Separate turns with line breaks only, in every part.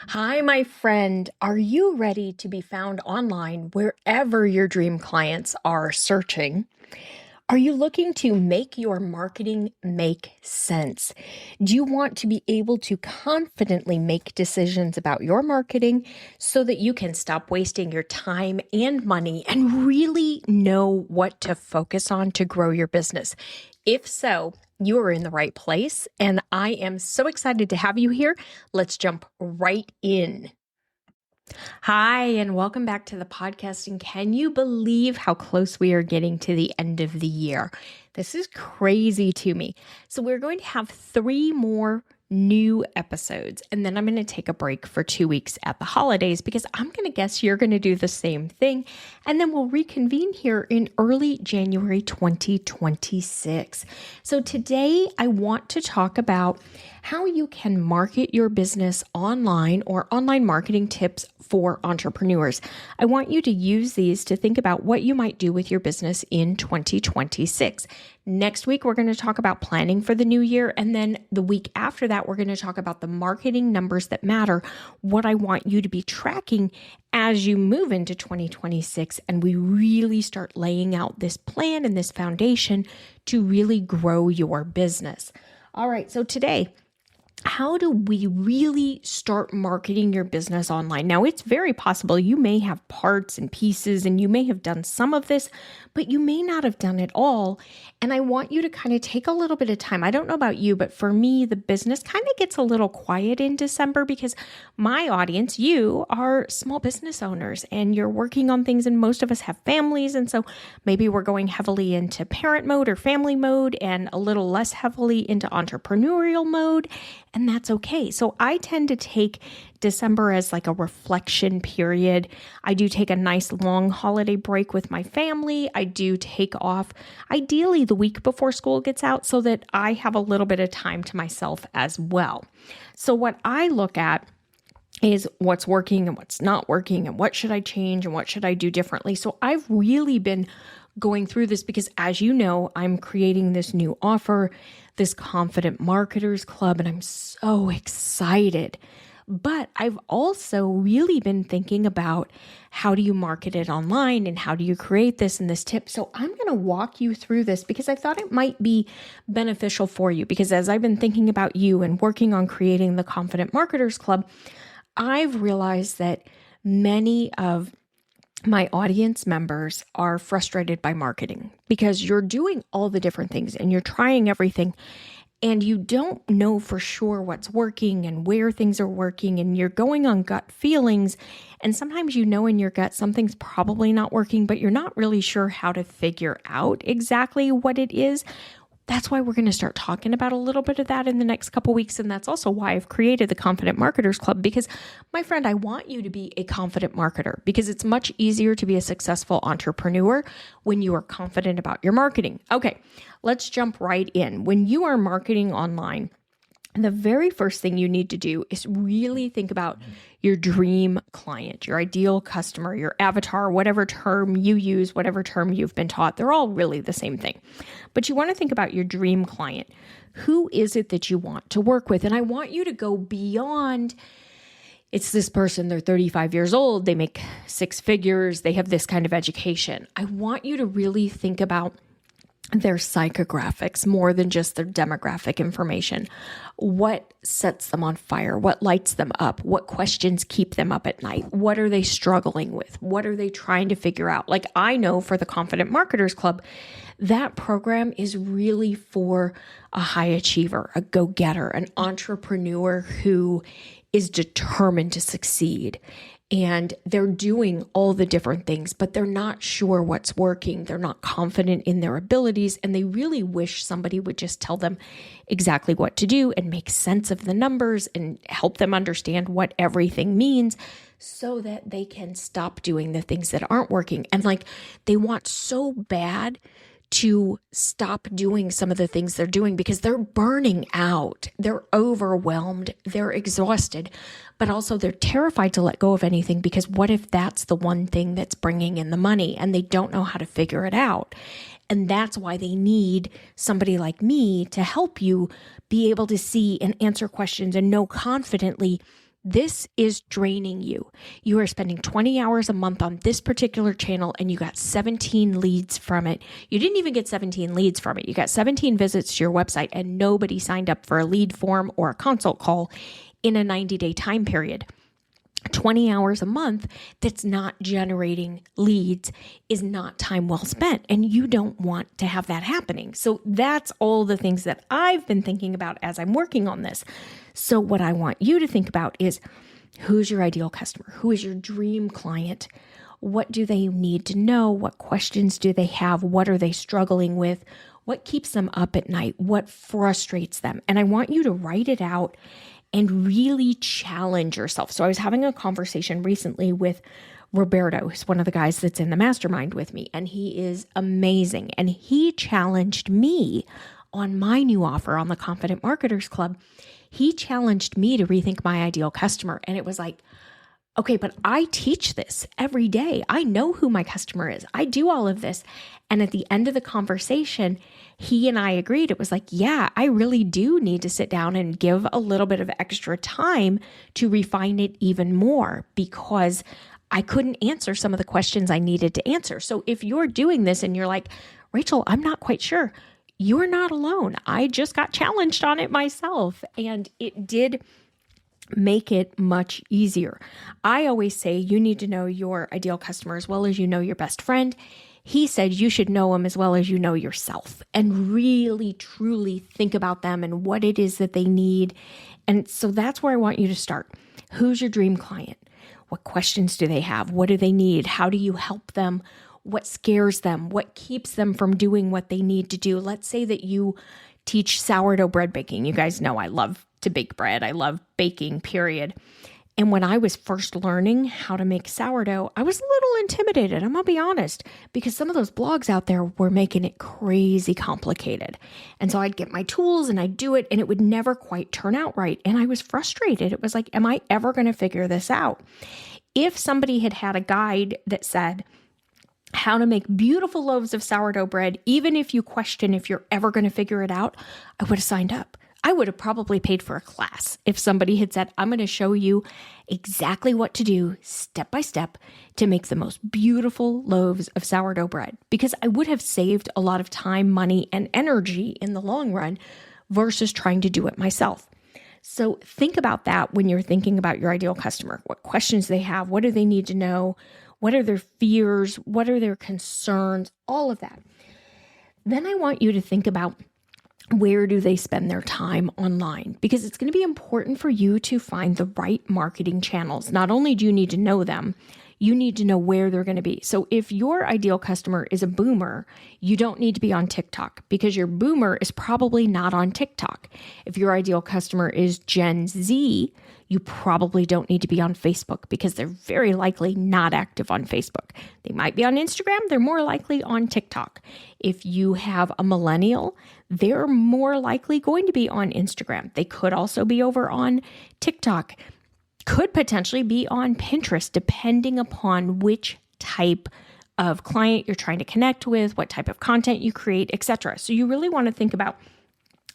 Hi, my friend. Are you ready to be found online wherever your dream clients are searching? Are you looking to make your marketing make sense? Do you want to be able to confidently make decisions about your marketing so that you can stop wasting your time and money and really know what to focus on to grow your business? If so, you are in the right place, and I am so excited to have you here. Let's jump right in. Hi, and welcome back to the podcast. And can you believe how close we are getting to the end of the year? This is crazy to me. So, we're going to have 3 more new episodes, and then I'm going to take a break for 2 weeks at the holidays because I'm going to guess you're going to do the same thing. And then we'll reconvene here in early January 2026. So, today I want to talk about how you can market your business online or online marketing tips for entrepreneurs. I want you to use these to think about what you might do with your business in 2026. Next week, we're going to talk about planning for the new year. And then the week after that, we're going to talk about the marketing numbers that matter, what I want you to be tracking as you move into 2026. And we really start laying out this plan and this foundation to really grow your business. All right, so today, how do we really start marketing your business online? Now, it's very possible you may have parts and pieces and you may have done some of this, but you may not have done it all. And I want you to kind of take a little bit of time. I don't know about you, but for me, the business kind of gets a little quiet in December because my audience, you are small business owners and you're working on things, and most of us have families. And so maybe we're going heavily into parent mode or family mode and a little less heavily into entrepreneurial mode. And that's okay. So I tend to take December as like a reflection period. I do take a nice long holiday break with my family. I do take off ideally the week before school gets out so that I have a little bit of time to myself as well. So what I look at is what's working and what's not working and what should I change and what should I do differently. So I've really been going through this because, as you know, I'm creating this new offer, this Confident Marketers Club, and I'm so excited. But I've also really been thinking about how do you market it online and how do you create this and this tip. So I'm going to walk you through this because I thought it might be beneficial for you, because as I've been thinking about you and working on creating the Confident Marketers Club, I've realized that many of my audience members are frustrated by marketing because you're doing all the different things and you're trying everything and you don't know for sure what's working and where things are working, and you're going on gut feelings. And sometimes you know in your gut something's probably not working, but you're not really sure how to figure out exactly what it is. That's why we're going to start talking about a little bit of that in the next couple weeks. And that's also why I've created the Confident Marketers Club, because my friend, I want you to be a confident marketer, because it's much easier to be a successful entrepreneur when you are confident about your marketing. Okay, let's jump right in. When you are marketing online, the very first thing you need to do is really think about your dream client, your ideal customer, your avatar, whatever term you use, whatever term you've been taught. They're all really the same thing. But you want to think about your dream client. Who is it that you want to work with? And I want you to go beyond, it's this person, they're 35 years old, they make 6 figures, they have this kind of education. I want you to really think about their psychographics more than just their demographic information. What sets them on fire? What lights them up? What questions keep them up at night? What are they struggling with? What are they trying to figure out? Like, I know for the Confident Marketers Club, that program is really for a high achiever, a go-getter, an entrepreneur who is determined to succeed. And they're doing all the different things, but they're not sure what's working. They're not confident in their abilities, and they really wish somebody would just tell them exactly what to do and make sense of the numbers and help them understand what everything means so that they can stop doing the things that aren't working. And like, they want so bad to stop doing some of the things they're doing because they're burning out, they're overwhelmed, they're exhausted, but also they're terrified to let go of anything because what if that's the one thing that's bringing in the money and they don't know how to figure it out? And that's why they need somebody like me to help you be able to see and answer questions and know confidently This is draining you. You are spending 20 hours a month on this particular channel and you got 17 leads from it. You didn't even get 17 leads from it. You got 17 visits to your website and nobody signed up for a lead form or a consult call in a 90-day time period. 20 hours a month that's not generating leads is not time well spent, and you don't want to have that happening. So that's all the things that I've been thinking about as I'm working on this. So what I want you to think about is, who's your ideal customer? Who is your dream client? What do they need to know? What questions do they have? What are they struggling with? What keeps them up at night? What frustrates them? And I want you to write it out and really challenge yourself. So I was having a conversation recently with Roberto, who's one of the guys that's in the mastermind with me, and he is amazing. And he challenged me on my new offer on the Confident Marketers Club. He challenged me to rethink my ideal customer. And it was like, okay, but I teach this every day. I know who my customer is. I do all of this. And at the end of the conversation, he and I agreed. It was like, yeah, I really do need to sit down and give a little bit of extra time to refine it even more, because I couldn't answer some of the questions I needed to answer. So if you're doing this and you're like, Rachel, I'm not quite sure, you're not alone. I just got challenged on it myself, and it did make it much easier. I always say you need to know your ideal customer as well as you know your best friend. He said you should know them as well as you know yourself, and really, truly think about them and what it is that they need. And so that's where I want you to start. Who's your dream client? What questions do they have? What do they need? How do you help them? What scares them? What keeps them from doing what they need to do? Let's say that you teach sourdough bread baking. You guys know I love to bake bread. I love baking, period. And when I was first learning how to make sourdough, I was a little intimidated, I'm going to be honest, because some of those blogs out there were making it crazy complicated. And so I'd get my tools and I'd do it, and it would never quite turn out right. And I was frustrated. It was like, am I ever going to figure this out? If somebody had had a guide that said how to make beautiful loaves of sourdough bread, even if you question if you're ever going to figure it out, I would have signed up. I would have probably paid for a class if somebody had said, I'm going to show you exactly what to do step by step to make the most beautiful loaves of sourdough bread, because I would have saved a lot of time, money, and energy in the long run versus trying to do it myself. So think about that when you're thinking about your ideal customer. What questions they have, what do they need to know, what are their fears, what are their concerns, all of that. Then I want you to think about, where do they spend their time online? Because it's going to be important for you to find the right marketing channels. Not only do you need to know them, you need to know where they're going to be. So if your ideal customer is a boomer, you don't need to be on TikTok, because your boomer is probably not on TikTok. If your ideal customer is Gen Z, you probably don't need to be on Facebook, because they're very likely not active on Facebook. They might be on Instagram. They're more likely on TikTok. If you have a millennial, they're more likely going to be on Instagram. They could also be over on TikTok, could potentially be on Pinterest, depending upon which type of client you're trying to connect with, what type of content you create, etc. So you really want to think about,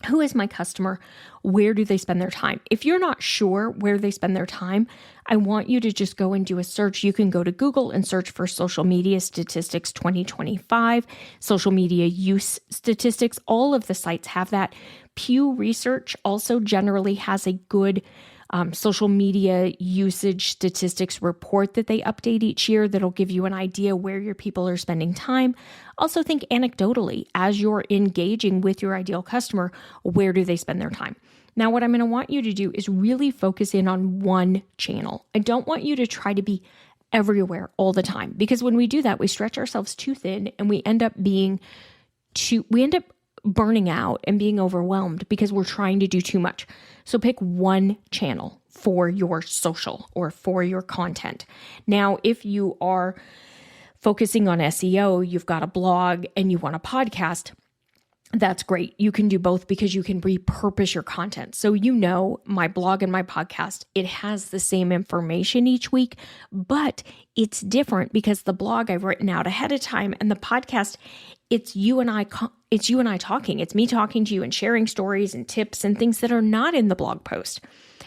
who is my customer? Where do they spend their time? If you're not sure where they spend their time, I want you to just go and do a search. You can go to Google and search for social media statistics 2025, social media use statistics. All of the sites have that. Pew Research also generally has a good social media usage statistics report that they update each year that'll give you an idea where your people are spending time. Also think anecdotally, as you're engaging with your ideal customer, where do they spend their time? Now, what I'm going to want you to do is really focus in on one channel. I don't want you to try to be everywhere all the time, because when we do that, we stretch ourselves too thin and we end up burning out and being overwhelmed because we're trying to do too much. So pick one channel for your social or for your content. Now, if you are focusing on SEO, you've got a blog and you want a podcast, that's great. You can do both because you can repurpose your content. So my blog and my podcast, it has the same information each week, but it's different because the blog I've written out ahead of time, and the podcast, it's you and I talking. It's me talking to you and sharing stories and tips and things that are not in the blog post.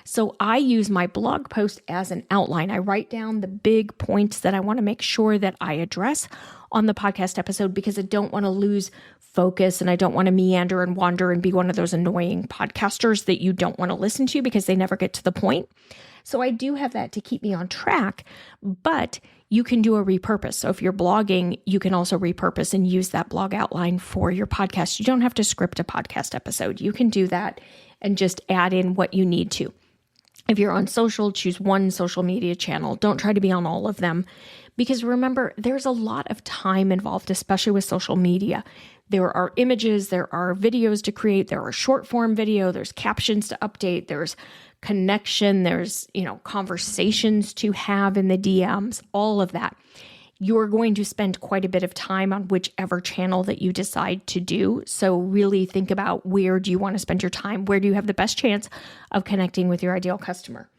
So I use my blog post as an outline. I write down the big points that I want to make sure that I address on the podcast episode because I don't want to lose focus and I don't want to meander and wander and be one of those annoying podcasters that you don't want to listen to because they never get to the point. So I do have that to keep me on track, but you can do a repurpose. So if you're blogging, you can also repurpose and use that blog outline for your podcast. You don't have to script a podcast episode. You can do that and just add in what you need to. If you're on social, choose one social media channel. Don't try to be on all of them because remember, there's a lot of time involved, especially with social media. There are images, there are videos to create, there are short form video, there's captions to update, there's connection, there's, conversations to have in the DMs, all of that. You're going to spend quite a bit of time on whichever channel that you decide to do. So really think about where do you want to spend your time? Where do you have the best chance of connecting with your ideal customer?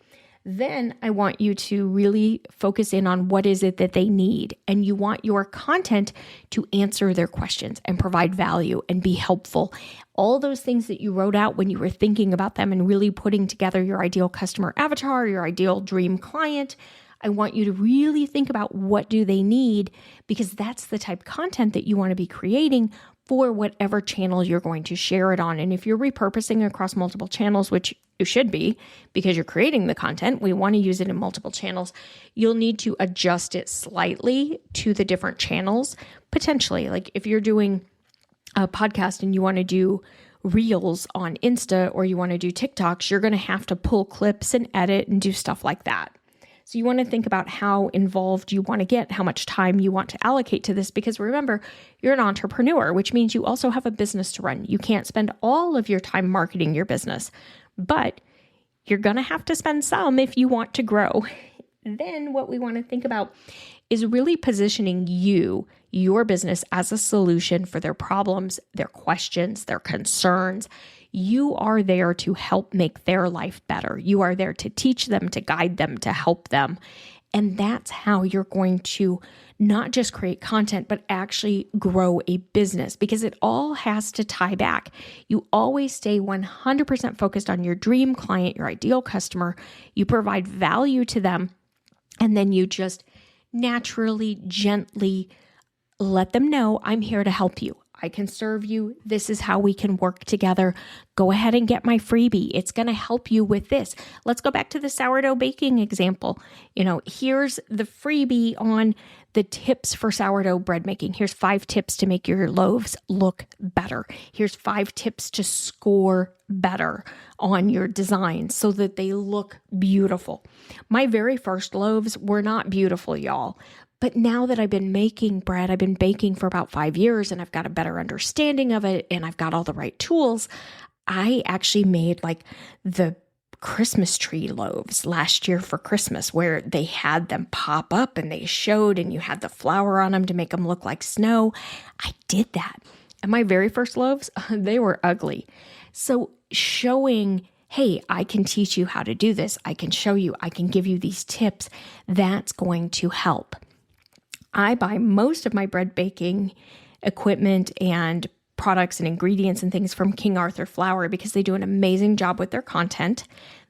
Then I want you to really focus in on what is it that they need. And you want your content to answer their questions and provide value and be helpful. All those things that you wrote out when you were thinking about them and really putting together your ideal customer avatar, your ideal dream client, I want you to really think about what do they need because that's the type of content that you want to be creating for whatever channel you're going to share it on. And if you're repurposing across multiple channels, which you should be because you're creating the content, we want to use it in multiple channels, you'll need to adjust it slightly to the different channels, potentially. Like if you're doing a podcast and you want to do Reels on Insta or you want to do TikToks, you're going to have to pull clips and edit and do stuff like that. So you want to think about how involved you want to get, how much time you want to allocate to this, because remember, you're an entrepreneur, which means you also have a business to run. You can't spend all of your time marketing your business, but you're going to have to spend some if you want to grow. Then what we want to think about is really positioning your business as a solution for their problems, their questions, their concerns. You are there to help make their life better. You are there to teach them, to guide them, to help them. And that's how you're going to not just create content, but actually grow a business because it all has to tie back. You always stay 100% focused on your dream client, your ideal customer. You provide value to them, and then you just naturally, gently let them know, I'm here to help you. I can serve you. This is how we can work together. Go ahead and get my freebie. It's going to help you with this. Let's go back to the sourdough baking example. Here's the freebie on the tips for sourdough bread making. Here's 5 tips to make your loaves look better. Here's 5 tips to score better on your designs so that they look beautiful. My very first loaves were not beautiful, y'all. But now that I've been making bread, I've been baking for about 5 years and I've got a better understanding of it and I've got all the right tools. I actually made like the Christmas tree loaves last year for Christmas where they had them pop up and they showed and you had the flour on them to make them look like snow. I did that. And my very first loaves, they were ugly. So showing, hey, I can teach you how to do this. I can show you, I can give you these tips. That's going to help. I buy most of my bread baking equipment and products and ingredients and things from King Arthur Flour because they do an amazing job with their content.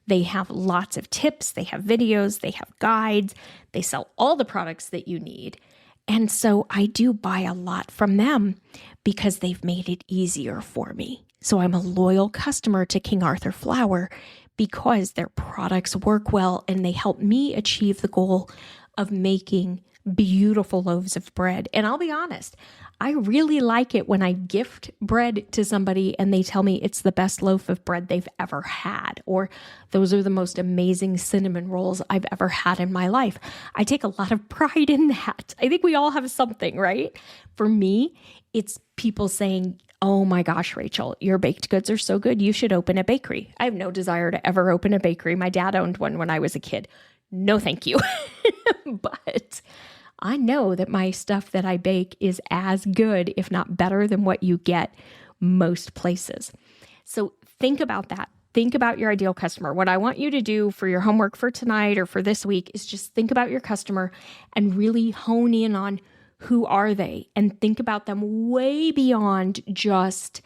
They have lots of tips, they have videos, they have guides, they sell all the products that you need. And so I do buy a lot from them because they've made it easier for me. So I'm a loyal customer to King Arthur Flour because their products work well and they help me achieve the goal of making beautiful loaves of bread. And I'll be honest, I really like it when I gift bread to somebody and they tell me it's the best loaf of bread they've ever had, or those are the most amazing cinnamon rolls I've ever had in my life. I take a lot of pride in that. I think we all have something, right? For me, it's people saying, oh my gosh, Rachel, your baked goods are so good. You should open a bakery. I have no desire to ever open a bakery. My dad owned one when I was a kid. No, thank you. But I know that my stuff that I bake is as good, if not better, than what you get most places. So think about that. Think about your ideal customer. What I want you to do for your homework for tonight or for this week is just think about your customer and really hone in on who are they and think about them way beyond just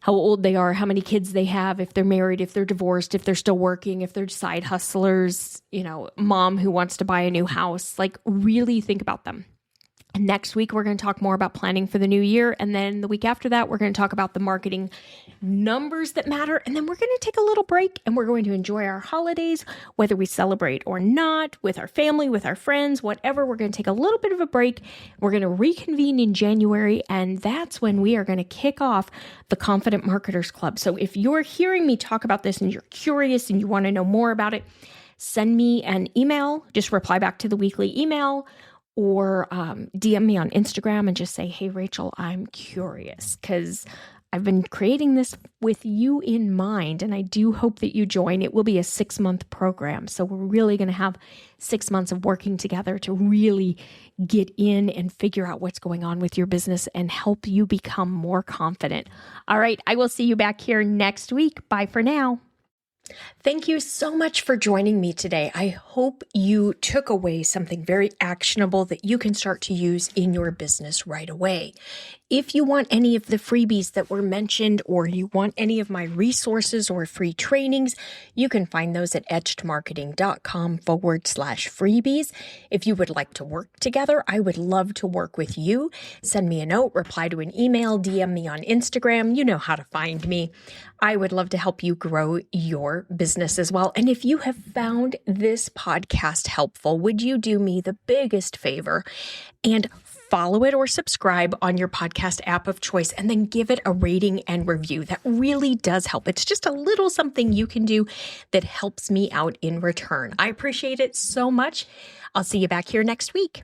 how old they are, how many kids they have, if they're married, if they're divorced, if they're still working, if they're side hustlers, mom who wants to buy a new house. Like, really think about them. Next week, we're going to talk more about planning for the new year. And then the week after that, we're going to talk about the marketing numbers that matter. And then we're going to take a little break and we're going to enjoy our holidays, whether we celebrate or not, with our family, with our friends, whatever. We're going to take a little bit of a break. We're going to reconvene in January. And that's when we are going to kick off the Confident Marketers Club. So if you're hearing me talk about this and you're curious and you want to know more about it, send me an email. Just reply back to the weekly email, or DM me on Instagram and just say, hey, Rachel, I'm curious, because I've been creating this with you in mind, and I do hope that you join. It will be a 6-month program. So we're really going to have 6 months of working together to really get in and figure out what's going on with your business and help you become more confident. All right, I will see you back here next week. Bye for now. Thank you so much for joining me today. I hope you took away something very actionable that you can start to use in your business right away. If you want any of the freebies that were mentioned, or you want any of my resources or free trainings, you can find those at edgemarketing.com/freebies. If you would like to work together, I would love to work with you. Send me a note, reply to an email, DM me on Instagram. You know how to find me. I would love to help you grow your business as well. And if you have found this podcast helpful, would you do me the biggest favor and follow it or subscribe on your podcast app of choice, and then give it a rating and review? That really does help. It's just a little something you can do that helps me out in return. I appreciate it so much. I'll see you back here next week.